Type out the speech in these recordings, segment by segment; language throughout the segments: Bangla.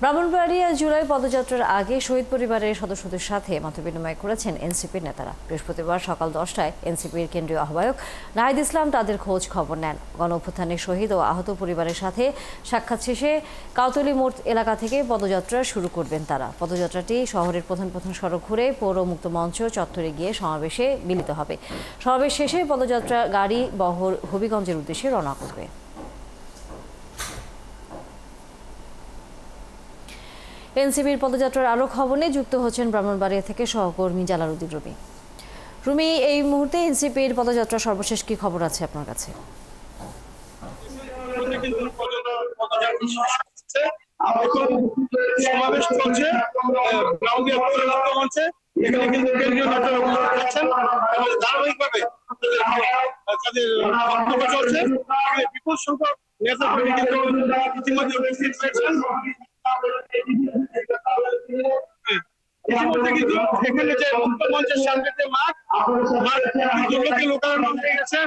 ব্রাহ্মণবাড়িয়া জুলাই পদযাত্রার আগে শহীদ পরিবারের সদস্যদের সাথে মতবিনিময় করেছেন এনসিপির নেতারা। বৃহস্পতিবার সকাল 10টায় এনসিপির কেন্দ্রীয় আহ্বায়ক নাহিদ ইসলাম তাদের খোঁজ খবর নেন। গণঅভ্যুত্থানে শহীদ ও আহত পরিবারের সাথে সাক্ষাৎ শেষে কাউতলী মোড় এলাকা থেকে পদযাত্রা শুরু করবেন তারা। পদযাত্রাটি শহরের প্রধান প্রধান সড়ক ঘুরে পৌর মুক্ত মঞ্চ চত্বরে গিয়ে সমাবেশে মিলিত হবে। সমাবেশ শেষে পদযাত্রা গাড়ি বহর হবিগঞ্জের উদ্দেশ্যে রওনা করবে। এনসিপির পদযাত্রার আরও খবর নিয়ে যুক্ত হচ্ছেন ব্রাহ্মণবাড়িয়া থেকে সহকর্মী জালালউদ্দিন রুমি। রুমি, এই মুহূর্তে এনসিপির পদযাত্রার সর্বশেষ কি খবর আছে আপনার কাছে? সমাবেশ চলছে এখানে কিন্তু কেন্দ্রীয় ধারাবাহিকভাবে তাদের বক্তব্য চলছে। বিপুল সংখ্যক নেতা কিন্তু ইতিমধ্যে উপস্থিত হয়েছেন। ইতিমধ্যে কিন্তু এখানে যে মুক্ত মঞ্চের সামনে যে মাঠ লোকারণ্য হয়ে গেছে,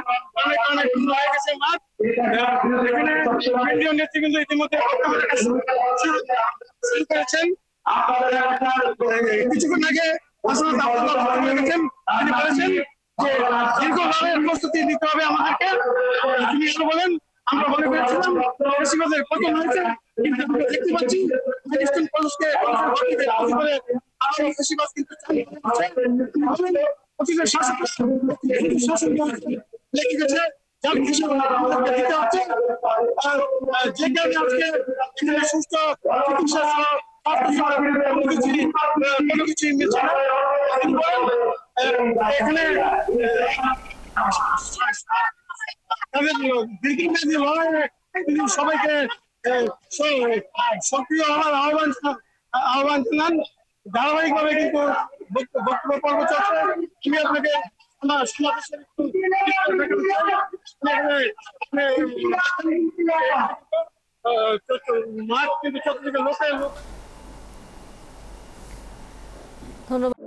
অনেক হয়ে গেছে মাঠ। এখানে কেন্দ্রীয় নেত্রী কিন্তু ইতিমধ্যে শুরু করেছেন। কিছুক্ষণ আগে তিনি বলেছেন যে দীর্ঘভাবে প্রস্তুতি নিতে হবে আমাদেরকে। তিনি এসে বলেন, আমরা মনে করেছিলাম কৃষিবাদের পতন হয়েছে, কিন্তু আমরা দেখতে পাচ্ছি সুস্থ চিকিৎসা কোনো কিছুই মিলছে না। এখানে তাদের দীর্ঘমেয়াদী লড়াইয়ে তিনি সবাইকে সক্রিয় হওয়ার আহ্বান জানান। ধারাবাহিকভাবে কিন্তু বক্তব্য পর্ব চলছে। আমি আপনাকে আমার সমাবেশের মাঠ কিন্তু চতুর্দিকে লোকের ধন্যবাদ।